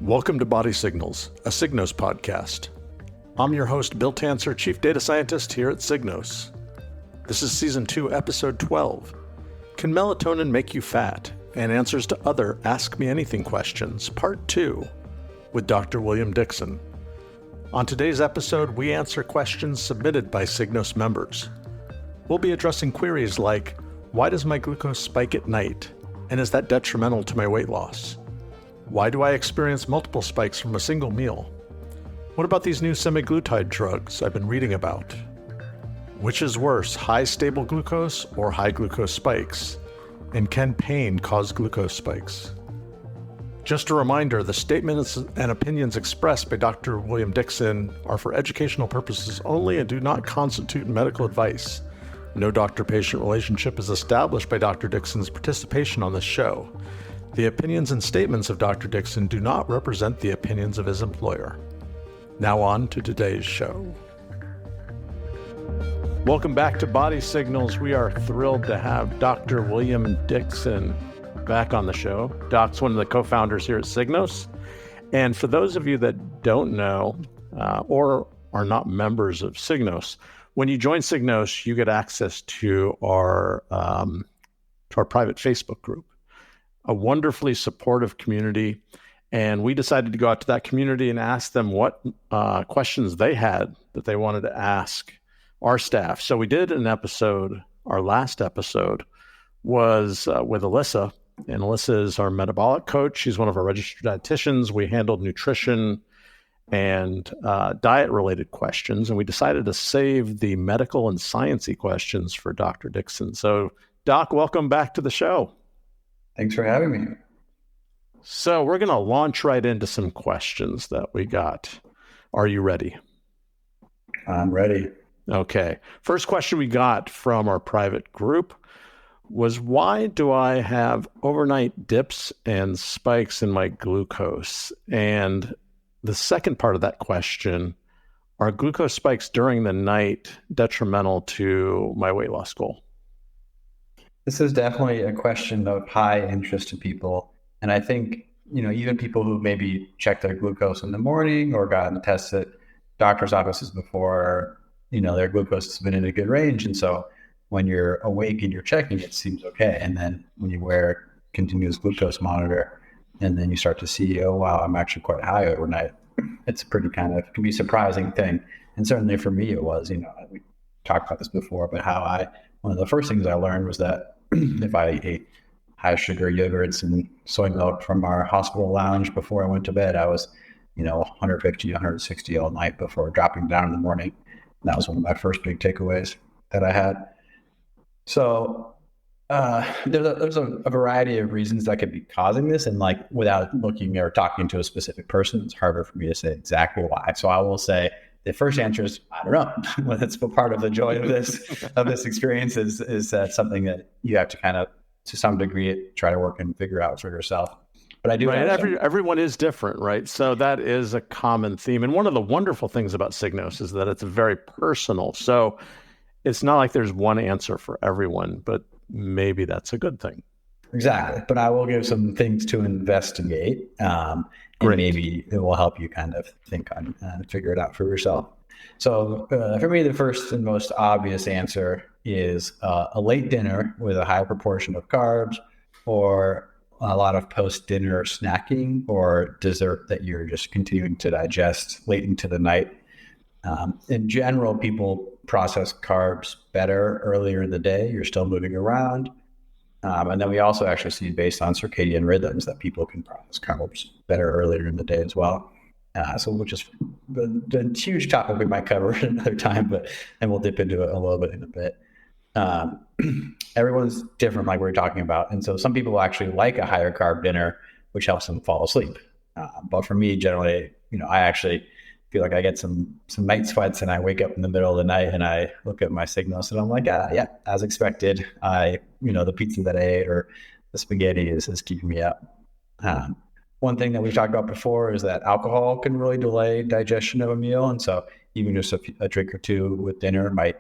Welcome to Body Signals, a Signos podcast. I'm your host, Bill Tancer, Chief Data Scientist here at Signos. This is Season 2, Episode 12. Can melatonin make you fat? And answers to other Ask Me Anything questions, Part 2, with Dr. William Dixon. On today's episode, we answer questions submitted by Signos members. We'll be addressing queries like, why does my glucose spike at night? And is that detrimental to my weight loss? Why do I experience multiple spikes from a single meal? What about these new semaglutide drugs I've been reading about? Which is worse, high stable glucose or high glucose spikes? And can pain cause glucose spikes? Just a reminder, the statements and opinions expressed by Dr. William Dixon are for educational purposes only and do not constitute medical advice. No doctor-patient relationship is established by Dr. Dixon's participation on this show. The opinions and statements of Dr. Dixon do not represent the opinions of his employer. Now on to today's show. Welcome back to Body Signals. We are thrilled to have Dr. William Dixon back on the show. Doc's one of the co-founders here at Signos. And for those of you that don't know or are not members of Signos, when you join Signos, you get access to our private Facebook group. A wonderfully supportive community, and we decided to go out to that community and ask them what questions they had that they wanted to ask our staff. So we did an episode. Our last episode was with Alyssa, and Alyssa is our metabolic coach. She's one of our registered dietitians. We handled nutrition and diet-related questions, and we decided to save the medical and sciencey questions for Dr. Dixon. So, Doc, welcome back to the show. Thanks for having me. So we're going to launch right into some questions that we got. Are you ready? I'm ready. Okay. First question we got from our private group was, why do I have overnight dips and spikes in my glucose? And the second part of that question, are glucose spikes during the night detrimental to my weight loss goal? This is definitely a question of high interest to people. And I think, even people who maybe check their glucose in the morning or gotten tested at doctor's offices before, their glucose has been in a good range. And so when you're awake and you're checking, it seems okay. And then when you wear a continuous glucose monitor and then you start to see, oh, wow, I'm actually quite high overnight. It's a pretty can be surprising thing. And certainly for me, it was, we talked about this before, but one of the first things I learned was that if I ate high sugar yogurts and soy milk from our hospital lounge before I went to bed, I was, 150, 160 all night before dropping down in the morning. And that was one of my first big takeaways that I had. So there's a variety of reasons that could be causing this. And without looking or talking to a specific person, it's harder for me to say exactly why. So I will say, the first answer is, I don't know. Well, that's part of the joy of this experience is that something that you have to kind of, to some degree, try to work and figure out for yourself. But I do. Right, everyone is different, right? So that is a common theme. And one of the wonderful things about Signos is that it's very personal. So it's not like there's one answer for everyone, but maybe that's a good thing. Exactly. But I will give some things to investigate. And maybe it will help you kind of think on and figure it out for yourself. So for me, the first and most obvious answer is a late dinner with a high proportion of carbs, or a lot of post-dinner snacking or dessert that you're just continuing to digest late into the night. In general, people process carbs better earlier in the day. You're still moving around. And then we also actually see, based on circadian rhythms, that people can process carbs better earlier in the day as well. Which is a huge topic we might cover another time, and we'll dip into it a little bit in a bit. Everyone's different, like we were talking about. And so some people actually like a higher carb dinner, which helps them fall asleep. But for me, generally, I actually feel like I get some night sweats and I wake up in the middle of the night and I look at my Signos and I'm like, yeah, as expected. The pizza that I ate or the spaghetti is keeping me up. One thing that we've talked about before is that alcohol can really delay digestion of a meal. And so even just a drink or two with dinner might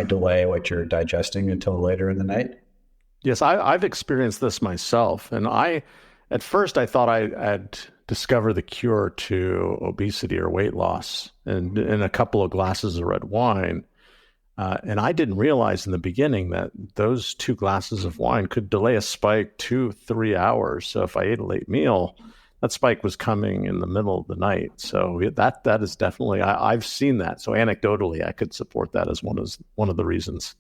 delay what you're digesting until later in the night. Yes, I've experienced this myself. And at first I thought I had discover the cure to obesity or weight loss and a couple of glasses of red wine. And I didn't realize in the beginning that those 2 glasses of wine could delay a spike 2-3 hours. So if I ate a late meal, that spike was coming in the middle of the night. So that is definitely, I've seen that. So anecdotally, I could support that as one of the reasons.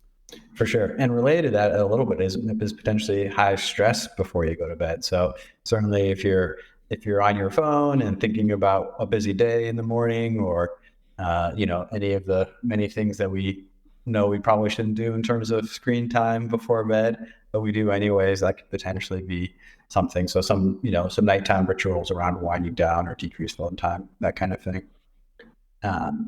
For sure. And related to that a little bit is potentially high stress before you go to bed. So certainly if you're on your phone and thinking about a busy day in the morning, or any of the many things that we know we probably shouldn't do in terms of screen time before bed, but we do anyways, that could potentially be something. So some nighttime rituals around winding down or decrease phone time, that kind of thing.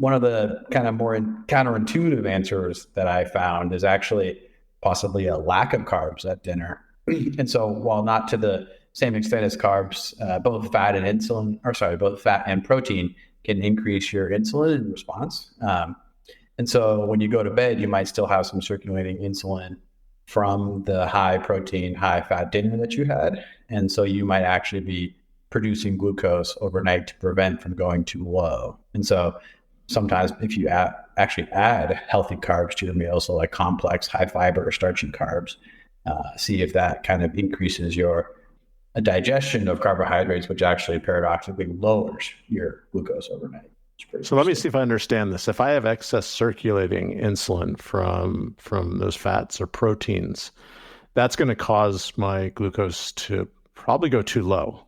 One of the kind of more counterintuitive answers that I found is actually possibly a lack of carbs at dinner. And so while not to the same extent as carbs, both fat and protein can increase your insulin response. And so when you go to bed, you might still have some circulating insulin from the high protein, high fat dinner that you had. And so you might actually be producing glucose overnight to prevent from going too low. And so sometimes if you actually add healthy carbs to your meal, so like complex, high fiber or starchy carbs, see if that kind of increases your digestion of carbohydrates, which actually paradoxically lowers your glucose overnight. So let me see if I understand this. If I have excess circulating insulin from those fats or proteins, that's going to cause my glucose to probably go too low,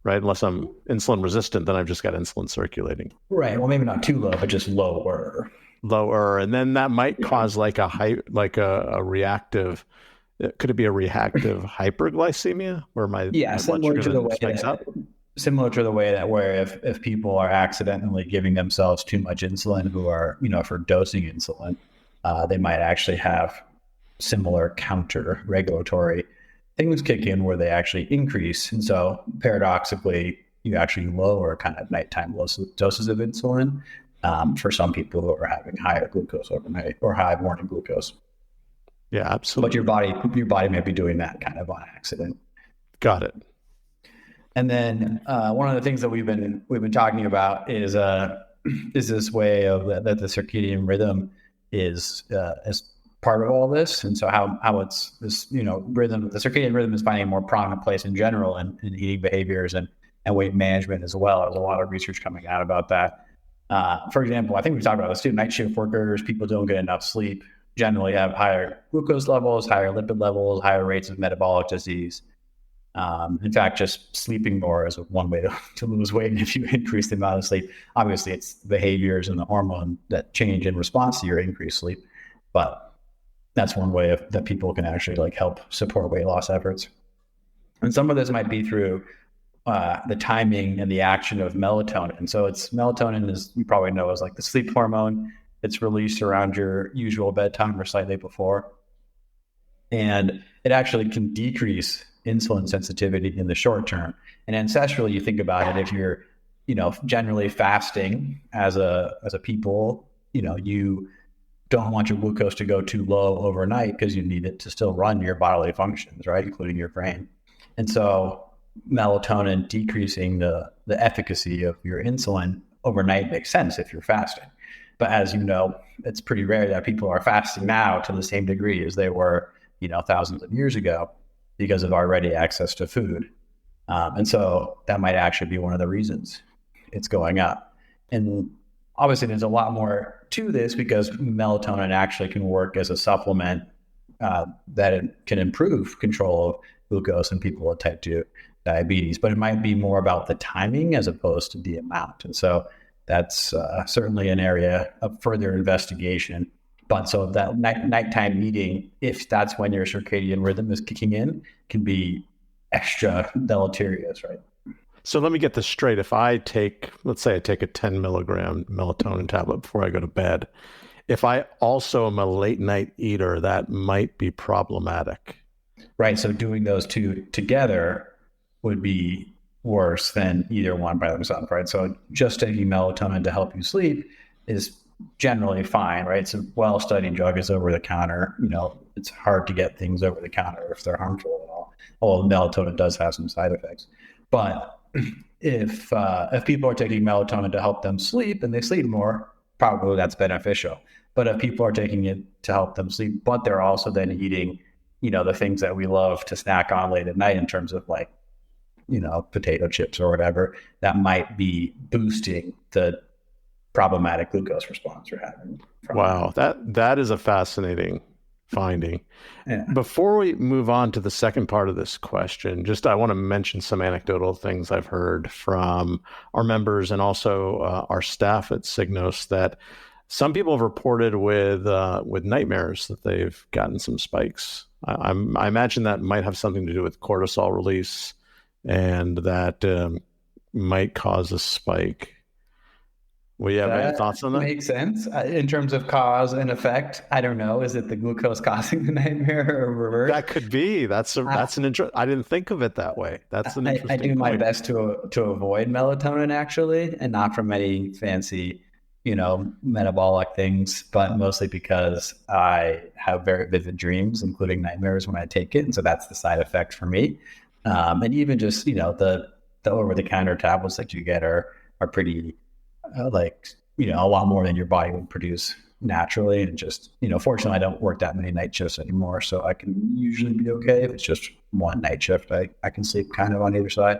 right? Unless I'm insulin resistant, then I've just got insulin circulating. Right. Well, maybe not too low, but just lower. And then that might cause like a reactive. Could it be a reactive hyperglycemia where my blood sugar spikes up? Similar to the way that where if people are accidentally giving themselves too much insulin, who are, for dosing insulin, they might actually have similar counter regulatory things kick in where they actually increase. And so paradoxically, you actually lower kind of nighttime doses of insulin for some people who are having higher glucose overnight or high morning glucose. Yeah, absolutely. But your body may be doing that kind of on accident. Got it. And then one of the things that we've been talking about is this way of that the circadian rhythm is part of all this, and so how it's this rhythm. The circadian rhythm is finding a more prominent place in general in eating behaviors and weight management as well. There's a lot of research coming out about that. For example, I think we talked about this too. Night shift workers, people don't get enough sleep, generally have higher glucose levels, higher lipid levels, higher rates of metabolic disease. In fact, just sleeping more is one way to lose weight. And if you increase the amount of sleep, obviously it's behaviors and the hormone that change in response to your increased sleep. But that's one way that people can actually help support weight loss efforts. And some of this might be through the timing and the action of melatonin. So melatonin, as you probably know, is like the sleep hormone. It's released around your usual bedtime or slightly before. And it actually can decrease insulin sensitivity in the short term. And ancestrally, you think about it, if you're, generally fasting as a people, you don't want your glucose to go too low overnight because you need it to still run your bodily functions, right? Including your brain. And so melatonin decreasing the efficacy of your insulin overnight makes sense if you're fasting. But as you know, it's pretty rare that people are fasting now to the same degree as they were, thousands of years ago, because of our ready access to food. And so that might actually be one of the reasons it's going up. And obviously there's a lot more to this because melatonin actually can work as a supplement that it can improve control of glucose in people with type 2 diabetes, but it might be more about the timing as opposed to the amount. And so that's certainly an area of further investigation. But so that nighttime eating, if that's when your circadian rhythm is kicking in, can be extra deleterious, right? So let me get this straight. If let's say I take a 10 milligram melatonin tablet before I go to bed, if I also am a late night eater, that might be problematic. Right. So doing those two together would be worse than either one by themselves, right? So just taking melatonin to help you sleep is generally fine, right? It's a well-studied drug. It's over the counter. It's hard to get things over the counter if they're harmful at all. Although melatonin does have some side effects. But if people are taking melatonin to help them sleep and they sleep more, probably that's beneficial. But if people are taking it to help them sleep, but they're also then eating, the things that we love to snack on late at night in terms of like, potato chips or whatever, that might be boosting the problematic glucose response we're having. Wow, that is a fascinating finding. Yeah. Before we move on to the second part of this question, I want to mention some anecdotal things I've heard from our members and also our staff at Signos that some people have reported with nightmares that they've gotten some spikes. I imagine that might have something to do with cortisol release, and that might cause a spike. Well, you have any thoughts on that? Makes sense. In terms of cause and effect, I don't know. Is it the glucose causing the nightmare or reverse? That could be. That's an interesting. I didn't think of it that way. That's an interesting. I do my best to avoid melatonin actually, and not from any fancy, metabolic things, but mostly because I have very vivid dreams, including nightmares when I take it, and so that's the side effect for me. And even just the over-the-counter tablets that you get are pretty. A lot more than your body would produce naturally. And just, fortunately, I don't work that many night shifts anymore. So I can usually be okay. If it's just one night shift, I can sleep kind of on either side.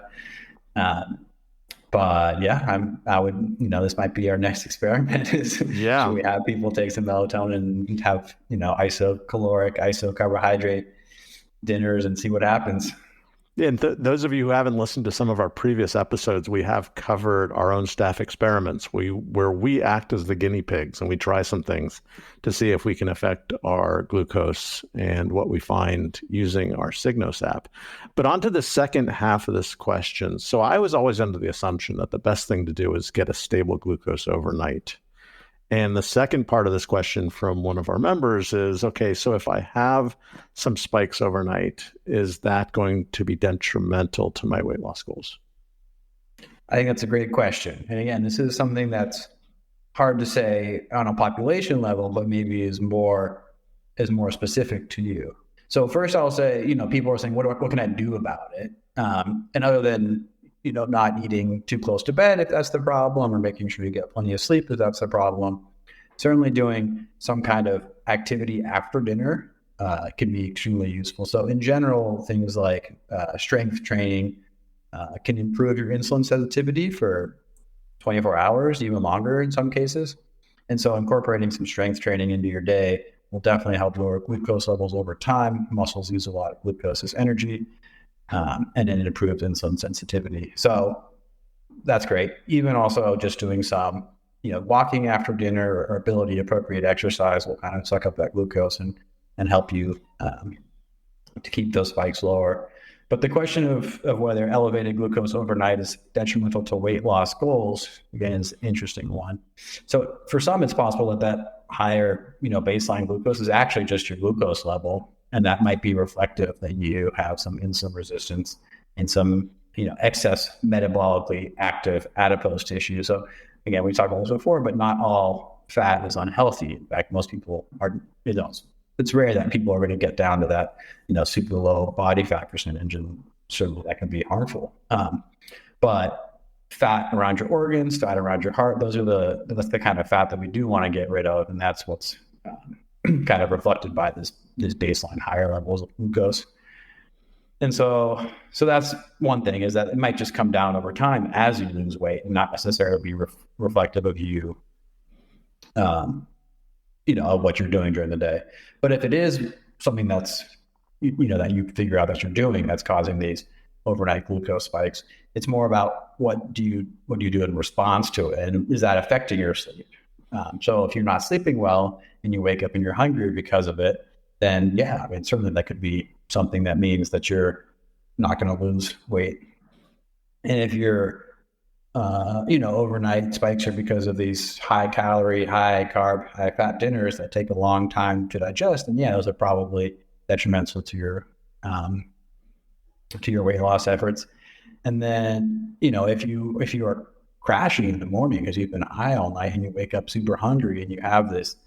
But yeah, I would, this might be our next experiment is should we have people take some melatonin and have, isocaloric, isocarbohydrate dinners and see what happens. And those of you who haven't listened to some of our previous episodes, we have covered our own staff experiments where we act as the guinea pigs and we try some things to see if we can affect our glucose and what we find using our Signos app. But on to the second half of this question. So I was always under the assumption that the best thing to do is get a stable glucose overnight. And the second part of this question from one of our members is, okay, so if I have some spikes overnight, is that going to be detrimental to my weight loss goals? I think that's a great question. And again, this is something that's hard to say on a population level, but maybe is more specific to you. So first I'll say, people are saying, what can I do about it? And other than not eating too close to bed if that's the problem, or making sure you get plenty of sleep if that's the problem. Certainly doing some kind of activity after dinner can be extremely useful. So in general, things like strength training can improve your insulin sensitivity for 24 hours, even longer in some cases. And so incorporating some strength training into your day will definitely help lower glucose levels over time. Muscles use a lot of glucose as energy. And then it improves insulin sensitivity. So that's great. Even also just doing some, walking after dinner or ability appropriate exercise will kind of suck up that glucose and help you to keep those spikes lower. But the question of whether elevated glucose overnight is detrimental to weight loss goals, again, is an interesting one. So for some, it's possible that higher, baseline glucose is actually just your glucose level. And that might be reflective that you have some insulin resistance and some, excess metabolically active adipose tissue. So again, we talked about this before, but not all fat is unhealthy. In fact, most people are, it's rare that people are going to get down to that, super low body fat percentage, and certainly that can be harmful. But fat around your organs, fat around your heart, that's the kind of fat that we do want to get rid of. And that's what's kind of reflected by this baseline higher levels of glucose. And so that's one thing, is that it might just come down over time as you lose weight and not necessarily be reflective of you, of what you're doing during the day. But if it is something that's, that you figure out that you're doing that's causing these overnight glucose spikes, it's more about what do you do in response to it, and is that affecting your sleep? So if you're not sleeping well and you wake up and you're hungry because of it, then certainly that could be something that means that you're not going to lose weight. And if your, overnight spikes are because of these high calorie, high carb, high fat dinners that take a long time to digest, then those are probably detrimental to your weight loss efforts. And then, if you are crashing in the morning because you've been high all night and you wake up super hungry and you have this,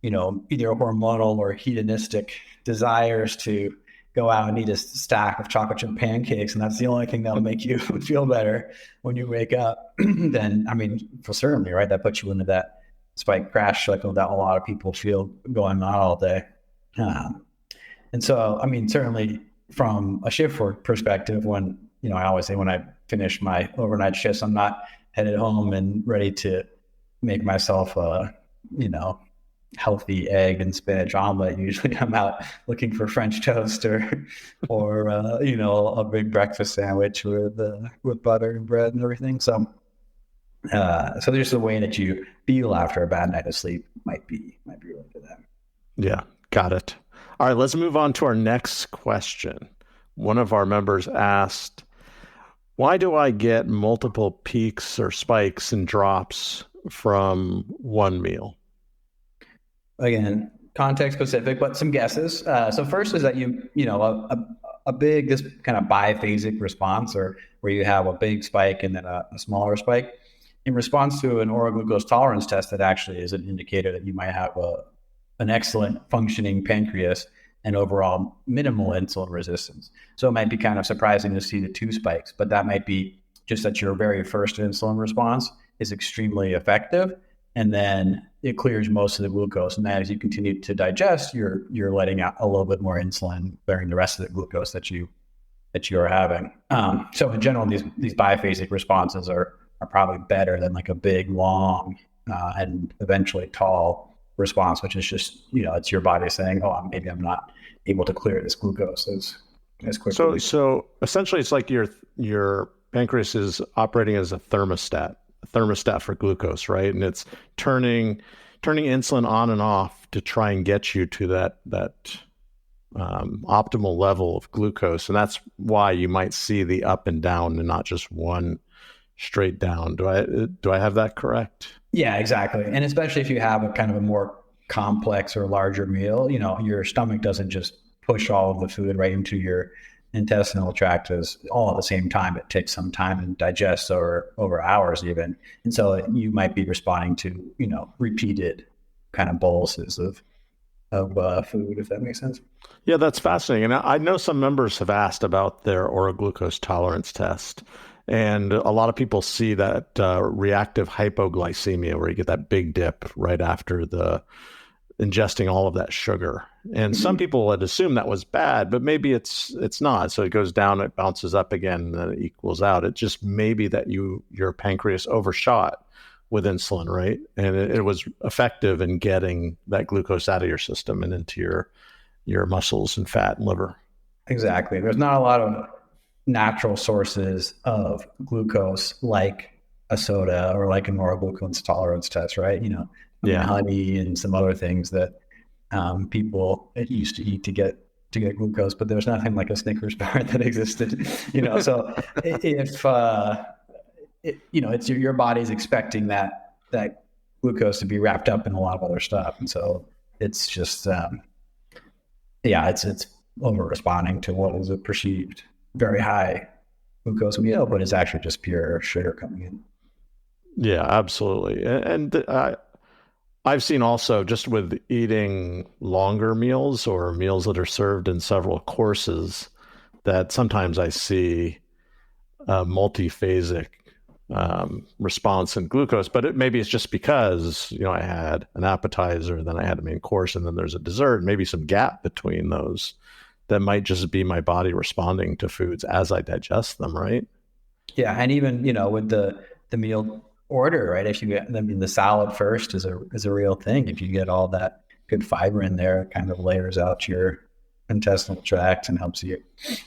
either hormonal or hedonistic desires to go out and eat a stack of chocolate chip pancakes, and that's the only thing that'll make you feel better when you wake up, then, I mean, for certainly, right, that puts you into that spike crash cycle that a lot of people feel going on all day. And so, I mean, certainly from a shift work perspective, when, I always say when I finish my overnight shifts, I'm not headed home and ready to make myself a, healthy egg and spinach omelet. Usually I'm out looking for French toast or a big breakfast sandwich with butter and bread and everything. So there's the way that you feel after a bad night of sleep might be really to them. Yeah, got it. All right, let's move on to our next question. One of our members asked, why do I get multiple peaks or spikes and drops from one meal? Again, context specific, but some guesses. So first is that a big, this kind of biphasic response, or where you have a big spike and then a smaller spike in response to an oral glucose tolerance test that actually is an indicator that you might have an excellent functioning pancreas and overall minimal insulin resistance. So it might be kind of surprising to see the 2 spikes, but that might be just that your very first insulin response is extremely effective, and then it clears most of the glucose. And then as you continue to digest, you're letting out a little bit more insulin, bearing the rest of the glucose that you are having. So in general, these biphasic responses are probably better than like a big, long, and eventually tall response, which is just, it's your body saying, oh, maybe I'm not able to clear this glucose as quickly. So essentially it's like your pancreas is operating as a thermostat for glucose, right? And it's turning insulin on and off to try and get you to that optimal level of glucose. And that's why you might see the up and down and not just one straight down. Do I have that correct? Yeah, exactly. And especially if you have a kind of a more complex or larger meal, your stomach doesn't just push all of the food right into your intestinal tract all at the same time. It takes some time and digests over hours even. And so you might be responding to, repeated kind of boluses of food, if that makes sense. Yeah, that's fascinating. And I know some members have asked about their oral glucose tolerance test. And a lot of people see that reactive hypoglycemia, where you get that big dip right after ingesting all of that sugar. And some people would assume that was bad, but maybe it's not. So it goes down, it bounces up again, and then it equals out. It just may be that your pancreas overshot with insulin, right? And it was effective in getting that glucose out of your system and into your muscles and fat and liver. Exactly. There's not a lot of natural sources of glucose like a soda or like an oral glucose tolerance test, right? Honey and some other things that people used to eat to get glucose, but there's nothing like a Snickers bar that existed, So if it's your body's expecting that glucose to be wrapped up in a lot of other stuff, and so it's just it's over responding to what is a perceived very high glucose meal, but it's actually just pure sugar coming in. Yeah, absolutely. And I've seen also just with eating longer meals or meals that are served in several courses that sometimes I see a multiphasic response in glucose, but maybe it's just because, I had an appetizer, then I had a main course, and then there's a dessert, maybe some gap between those. That might just be my body responding to foods as I digest them, right? Yeah, and even with the meal order, right? If you get, the salad first is a real thing. If you get all that good fiber in there, it kind of layers out your intestinal tract and helps you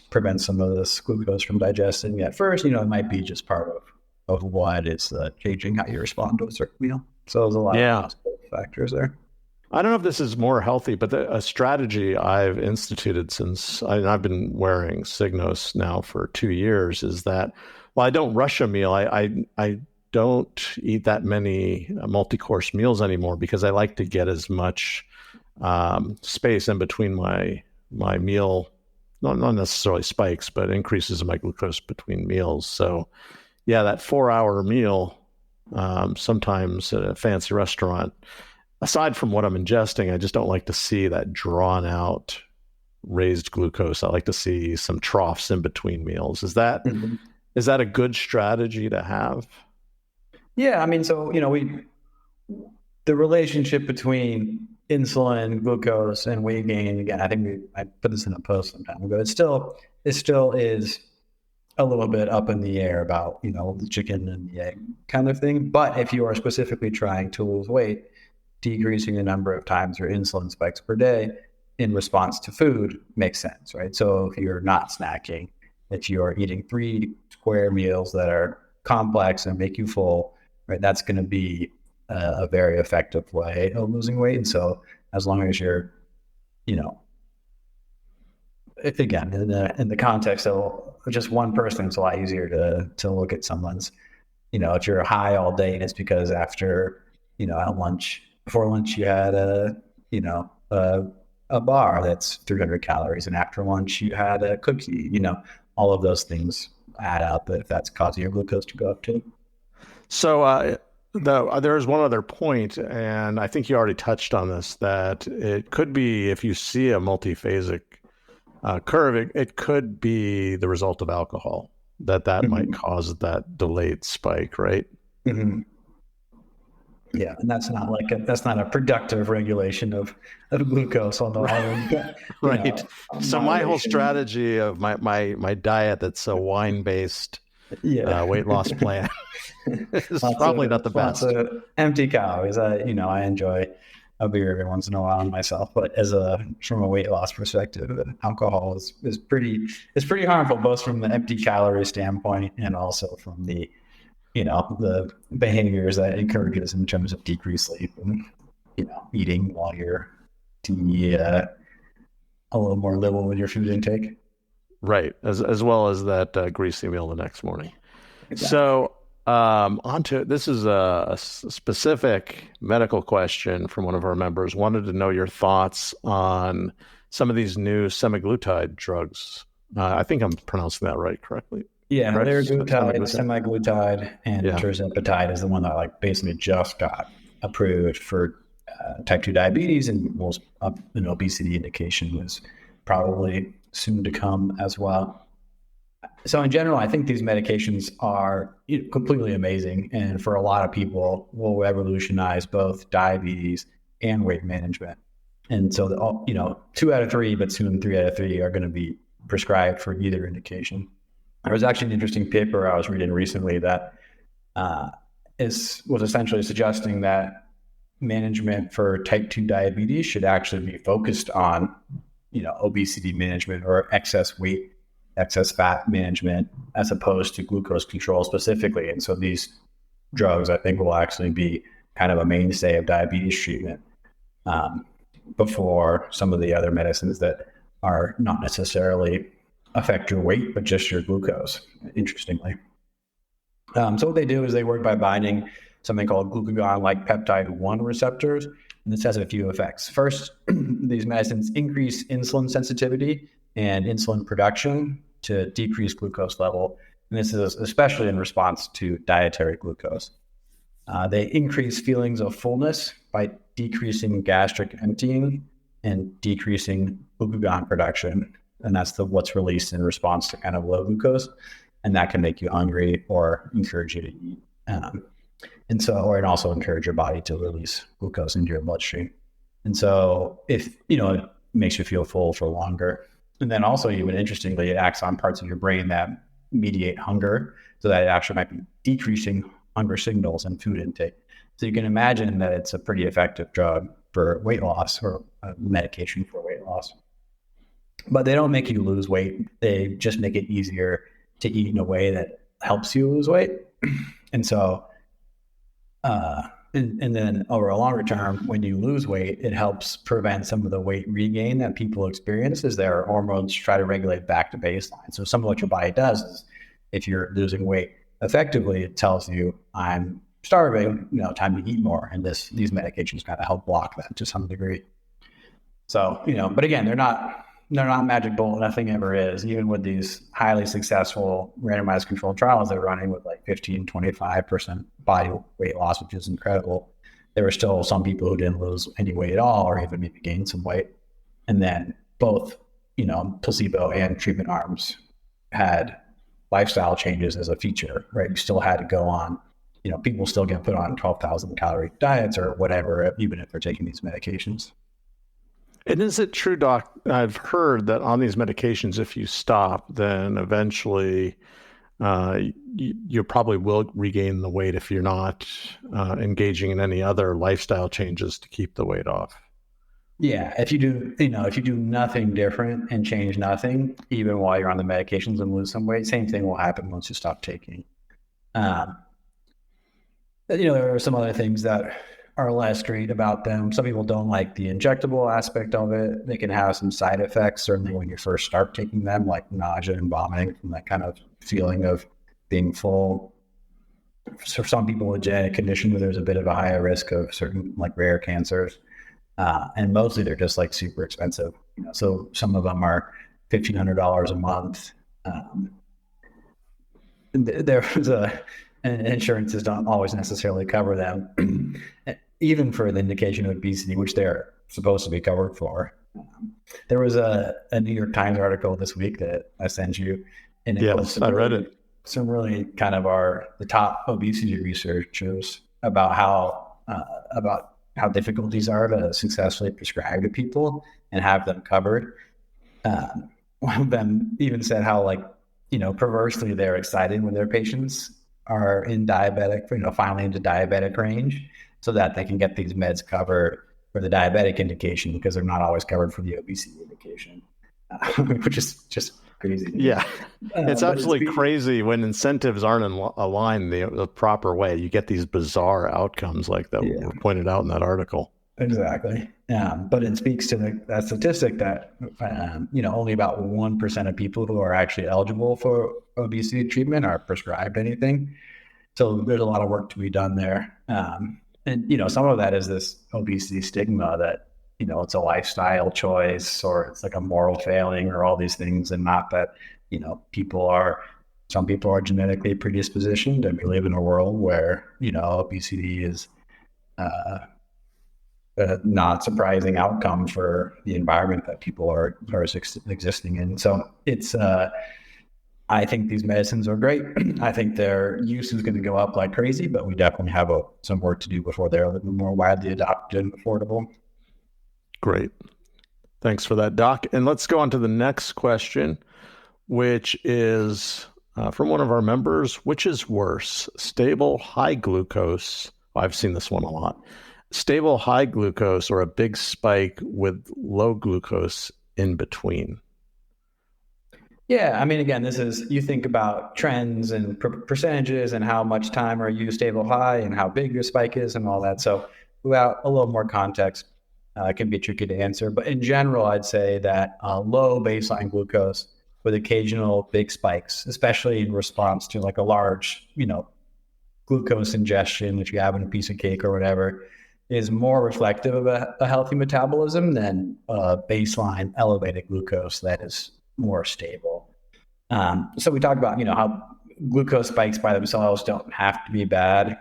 prevent some of this glucose from digesting at first. It might be just part of what is changing how you respond to a certain meal. So there's a lot of factors there. I don't know if this is more healthy, but a strategy I've instituted since I've been wearing Signos now for 2 years is that, I don't rush a meal. I don't eat that many multi-course meals anymore because I like to get as much space in between my meal, not necessarily spikes, but increases in my glucose between meals. So yeah, that 4-hour meal, sometimes at a fancy restaurant, aside from what I'm ingesting, I just don't like to see that drawn out raised glucose. I like to see some troughs in between meals. Is that Mhm. is that a good strategy to have? Yeah, I mean, so the relationship between insulin, glucose, and weight gain. Again, I think I put this in a post some time ago. It still is a little bit up in the air about the chicken and the egg kind of thing. But if you are specifically trying to lose weight, decreasing the number of times your insulin spikes per day in response to food makes sense, right? So if you're not snacking, if you're eating 3 square meals that are complex and make you full, right, that's going to be a very effective way of losing weight. And so as long as you're, again, in the context of just one person, it's a lot easier to look at someone's, if you're high all day and it's because after, at lunch, before lunch, you had a bar that's 300 calories. And after lunch, you had a cookie, all of those things add up if that's causing your glucose to go up too. So there's one other point, and I think you already touched on this, that it could be, if you see a multiphasic curve, it could be the result of alcohol, that Mm-hmm. might cause that delayed spike, right? Mm-hmm. Yeah, and that's not a productive regulation of glucose on the Right. So my whole strategy of my diet that's a wine based weight loss plan is probably not the best. Lots of empty calories. I enjoy a beer every once in a while myself, but from a weight loss perspective, alcohol is pretty harmful, both from the empty calorie standpoint and also from the behaviors that encourages in terms of decreased sleep and eating while you're a little more liberal with your food intake. Right, as well as that greasy meal the next morning. Exactly. So onto this is a specific medical question from one of our members. Wanted to know your thoughts on some of these new semaglutide drugs. I think I'm pronouncing that correctly. Yeah, Correct? semaglutide, and tirzepatide is the one that basically just got approved for type 2 diabetes, and an obesity indication was probably soon to come as well. So in general, I think these medications are completely amazing, and for a lot of people will revolutionize both diabetes and weight management. And so, 2 out of 3, but soon 3 out of 3 are going to be prescribed for either indication. There was actually an interesting paper I was reading recently that was essentially suggesting that management for type 2 diabetes should actually be focused on, obesity management or excess fat management, as opposed to glucose control specifically. And so these drugs, I think, will actually be kind of a mainstay of diabetes treatment before some of the other medicines that are not necessarily affect your weight, but just your glucose, interestingly. So what they do is they work by binding something called glucagon-like peptide 1 receptors. And this has a few effects. First, these medicines increase insulin sensitivity and insulin production to decrease glucose level. And this is especially in response to dietary glucose. They increase feelings of fullness by decreasing gastric emptying and decreasing glucagon production. And that's what's released in response to kind of low glucose. And that can make you hungry or encourage you to eat. Or it also encourage your body to release glucose into your bloodstream. And so if, it makes you feel full for longer. And then also, even interestingly, it acts on parts of your brain that mediate hunger, so that it actually might be decreasing hunger signals and food intake. So you can imagine that it's a pretty effective drug for weight loss, or a medication for weight loss. But they don't make you lose weight. They just make it easier to eat in a way that helps you lose weight. And so, and then over a longer term, when you lose weight, it helps prevent some of the weight regain that people experience as their hormones try to regulate back to baseline. So some of what your body does is, if you're losing weight effectively, it tells you, I'm starving, time to eat more. And these medications kind of help block that to some degree. So, but again, they're not magic bullet. Nothing ever is. Even with these highly successful randomized controlled trials they're running with 15, 25% body weight loss, which is incredible, there were still some people who didn't lose any weight at all, or even maybe gain some weight. And then both, placebo and treatment arms had lifestyle changes as a feature, right? You still had to go on, people still get put on 12,000 calorie diets or whatever, even if they're taking these medications. And is it true, Doc? I've heard that on these medications, if you stop, then eventually you probably will regain the weight if you're not engaging in any other lifestyle changes to keep the weight off. Yeah, if you do nothing different and change nothing, even while you're on the medications and lose some weight, same thing will happen once you stop taking. There are some other things that are less great about them. Some people don't like the injectable aspect of it. They can have some side effects, certainly when you first start taking them, like nausea and vomiting from that kind of feeling of being full. For some people with genetic conditions, there's a bit of a higher risk of certain like rare cancers. And mostly they're just like super expensive. So some of them are $1,500 a month. And insurances don't always necessarily cover them, even for the indication of obesity, which they're supposed to be covered for. There was a New York Times article this week that I sent you, and I read it. Some really kind of the top obesity researchers about how difficult these are to successfully prescribe to people and have them covered. One of them even said how perversely they're excited when their patients are in diabetic, finally into diabetic range, so that they can get these meds covered for the diabetic indication because they're not always covered for the obesity indication, which is just crazy. Yeah, it's absolutely crazy when incentives aren't aligned the proper way. You get these bizarre outcomes like that were pointed out in that article. Exactly. But it speaks to that statistic that, only about 1% of people who are actually eligible for obesity treatment are prescribed anything. So there's a lot of work to be done there. And some of that is this obesity stigma that, it's a lifestyle choice or it's like a moral failing or all these things, and not that, some people are genetically predispositioned, and we live in a world where, obesity is a not surprising outcome for the environment that people are existing in. So it's, I think these medicines are great. I think their use is going to go up like crazy, but we definitely have some work to do before they're a little more widely adopted and affordable. Great. Thanks for that, Doc. And let's go on to the next question, which is from one of our members. Which is worse, stable high glucose? I've seen this one a lot. Stable high glucose or a big spike with low glucose in between? Yeah, I mean, again, you think about trends and percentages and how much time are you stable high and how big your spike is and all that. So without a little more context, it can be tricky to answer. But in general, I'd say that low baseline glucose with occasional big spikes, especially in response to like a large, glucose ingestion, if you have in a piece of cake or whatever, is more reflective of a healthy metabolism than baseline elevated glucose that is more stable. So we talked about, how glucose spikes by themselves don't have to be bad.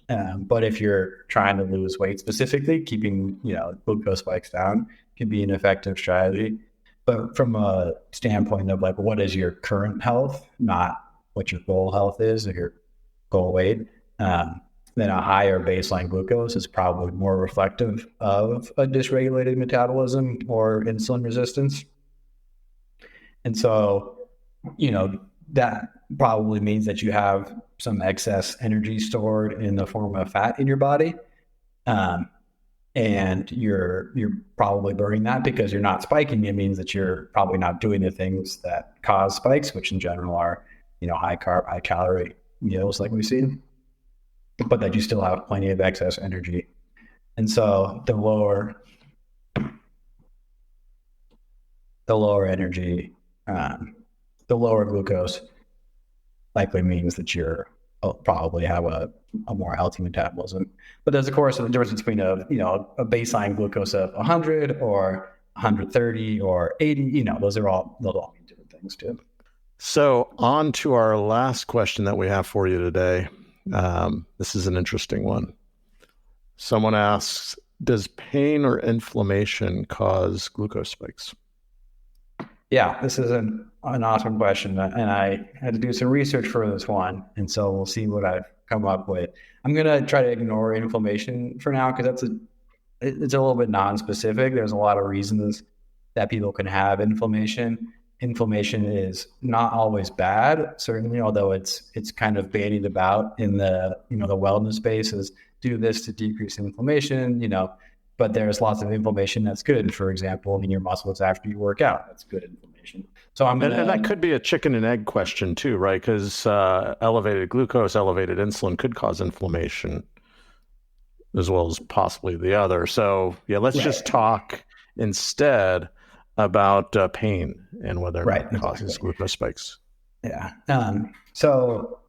But if you're trying to lose weight specifically, keeping, glucose spikes down can be an effective strategy. But from a standpoint of like, what is your current health, not what your goal health is or your goal weight, then a higher baseline glucose is probably more reflective of a dysregulated metabolism or insulin resistance. And so, that probably means that you have some excess energy stored in the form of fat in your body. And you're probably burning that because you're not spiking. It means that you're probably not doing the things that cause spikes, which in general are, high carb, high calorie meals like we see, but that you still have plenty of excess energy. And so the lower energy, the lower glucose likely means that you're probably have a more healthy metabolism. But there's of course a difference between a baseline glucose of 100 or 130 or 80. Those all mean different things too. So on to our last question that we have for you today. This is an interesting one. Someone asks, does pain or inflammation cause glucose spikes? Yeah, this is an awesome question, and I had to do some research for this one, and so we'll see what I've come up with. I'm gonna try to ignore inflammation for now because it's a little bit non-specific. There's a lot of reasons that people can have inflammation. Inflammation is not always bad, certainly, although it's kind of bandied about in the the wellness space as do this to decrease inflammation, but there's lots of inflammation that's good. For example, in your muscles after you work out, that's good inflammation. So and that could be a chicken and egg question too, right? Because elevated glucose, elevated insulin could cause inflammation as well as possibly the other. So yeah, let's just talk instead about pain and whether or not it causes glucose spikes. Yeah. So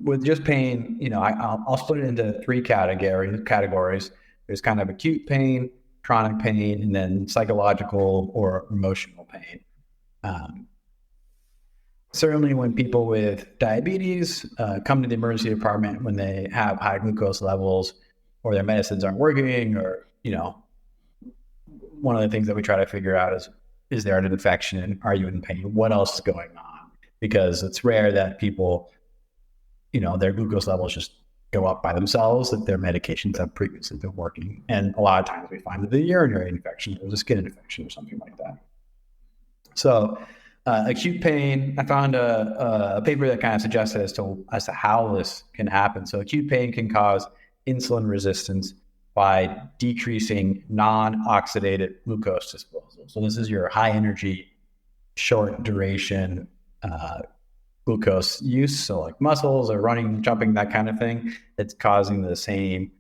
with just pain, I'll split it into three categories. There's kind of acute pain, chronic pain, and then psychological or emotional pain. Certainly when people with diabetes come to the emergency department when they have high glucose levels or their medicines aren't working, or, one of the things that we try to figure out is there an infection? Are you in pain? What else is going on? Because it's rare that people, their glucose levels just go up by themselves, that their medications have previously been working. And a lot of times we find that the urinary infection or the skin infection or something like that. So acute pain, I found a paper that kind of suggested as to how this can happen. So acute pain can cause insulin resistance by decreasing non-oxidative glucose disposal. So this is your high energy, short duration glucose use. So like muscles or running, jumping, that kind of thing. It's causing the same,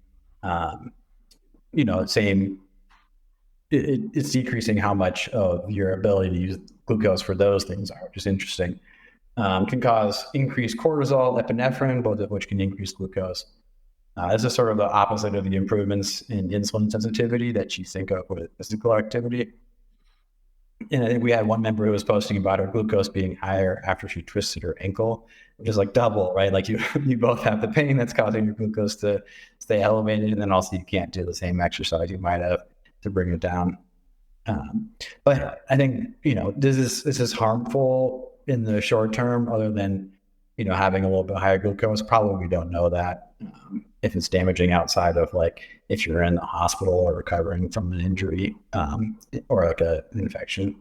it's decreasing how much of your ability to use glucose for those things are, which is interesting. Can cause increased cortisol, epinephrine, both of which can increase glucose. This is sort of the opposite of the improvements in insulin sensitivity that you think of with physical activity. And I think we had one member who was posting about her glucose being higher after she twisted her ankle, which is like double, right? Like you both have the pain that's causing your glucose to stay elevated, and then also you can't do the same exercise you might have to bring it down. But I think, this is harmful in the short term, other than, having a little bit higher glucose. Probably we don't know that. If it's damaging outside of like if you're in the hospital or recovering from an injury or like an infection.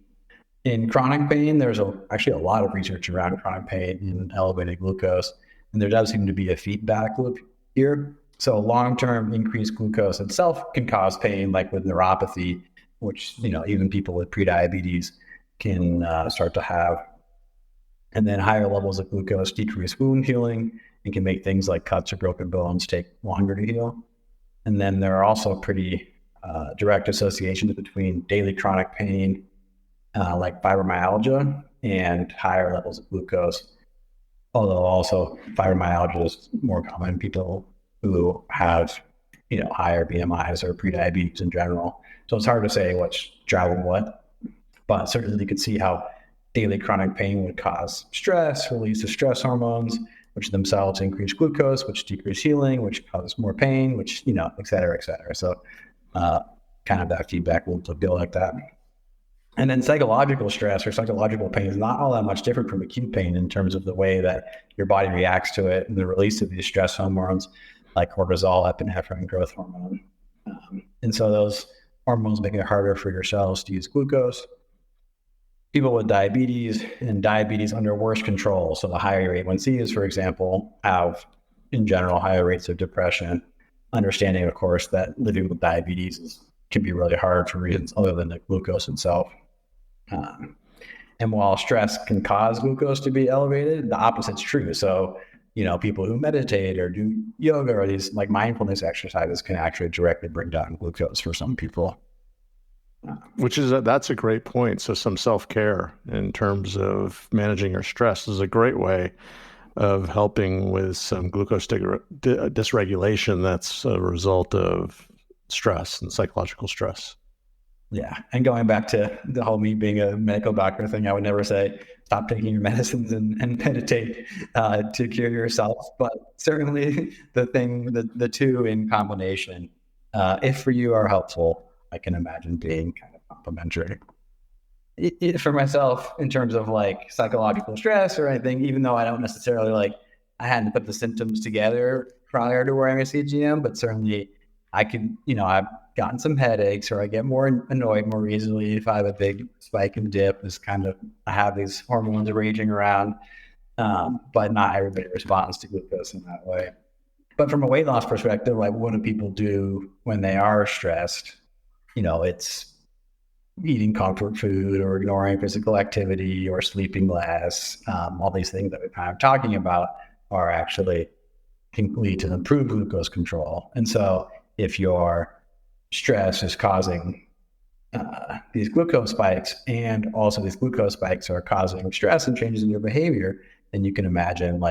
In chronic pain, there's actually a lot of research around chronic pain and elevated glucose, and there does seem to be a feedback loop here. So long-term increased glucose itself can cause pain, like with neuropathy, which even people with prediabetes can start to have. And then higher levels of glucose decrease wound healing and can make things like cuts or broken bones take longer to heal. And then there are also pretty direct associations between daily chronic pain, like fibromyalgia, and higher levels of glucose. Although also fibromyalgia is more common in people who have, higher BMIs or prediabetes in general. So it's hard to say what's driving what, but certainly you could see how daily chronic pain would cause stress, release of stress hormones, which themselves increase glucose, which decrease healing, which causes more pain, which, et cetera, et cetera. So kind of that feedback will go like that. And then psychological stress or psychological pain is not all that much different from acute pain in terms of the way that your body reacts to it and the release of these stress hormones like cortisol, epinephrine, growth hormone. And so those hormones make it harder for your cells to use glucose. People with diabetes and diabetes under worse control, so the higher A1Cs, for example, have, in general, higher rates of depression. Understanding, of course, that living with diabetes can be really hard for reasons other than the glucose itself. And while stress can cause glucose to be elevated, the opposite's true. So, people who meditate or do yoga or these like mindfulness exercises can actually directly bring down glucose for some people. That's a great point. So some self-care in terms of managing your stress is a great way of helping with some glucose dysregulation that's a result of stress and psychological stress. Yeah. And going back to the whole me being a medical doctor thing, I would never say stop taking your medicines and meditate to cure yourself. But certainly the two in combination, if for you are helpful, I can imagine being kind of complementary. for myself, in terms of like psychological stress or anything, even though I don't necessarily I hadn't put the symptoms together prior to wearing a CGM, but certainly I could, I've gotten some headaches, or I get more annoyed more easily if I have a big spike and dip. I have these hormones raging around, but not everybody responds to glucose in that way. But from a weight loss perspective, like, what do people do when they are stressed? It's eating comfort food or ignoring physical activity or sleeping less. All these things that we're kind of talking about are actually can lead to improved glucose control. And so if your stress is causing these glucose spikes, and also these glucose spikes are causing stress and changes in your behavior, then you can imagine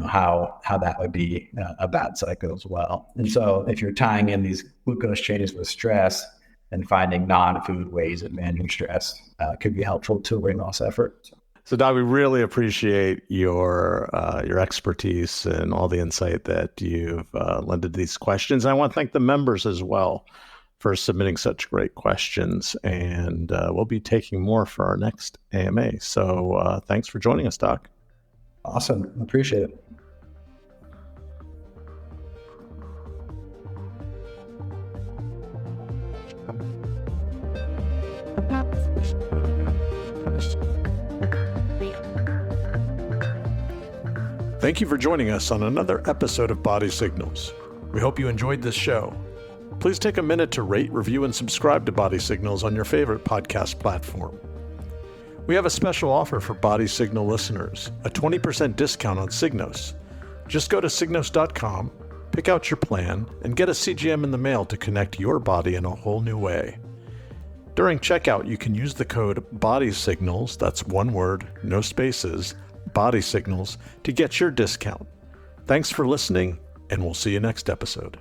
how that would be a bad cycle as well. And so if you're tying in these glucose changes with stress, and finding non-food ways of managing stress could be helpful to a weight loss effort. So, Doc, we really appreciate your expertise and all the insight that you've lent to these questions. And I want to thank the members as well for submitting such great questions. And we'll be taking more for our next AMA. So thanks for joining us, Doc. Awesome. Appreciate it. Thank you for joining us on another episode of Body Signals. We hope you enjoyed this show. Please take a minute to rate, review, and subscribe to Body Signals on your favorite podcast platform. We have a special offer for Body Signal listeners, a 20% discount on Signos. Just go to signos.com, pick out your plan, and get a CGM in the mail to connect your body in a whole new way. During checkout, you can use the code BODYSIGNALS, that's one word, no spaces, Body Signals, to get your discount. Thanks for listening, and we'll see you next episode.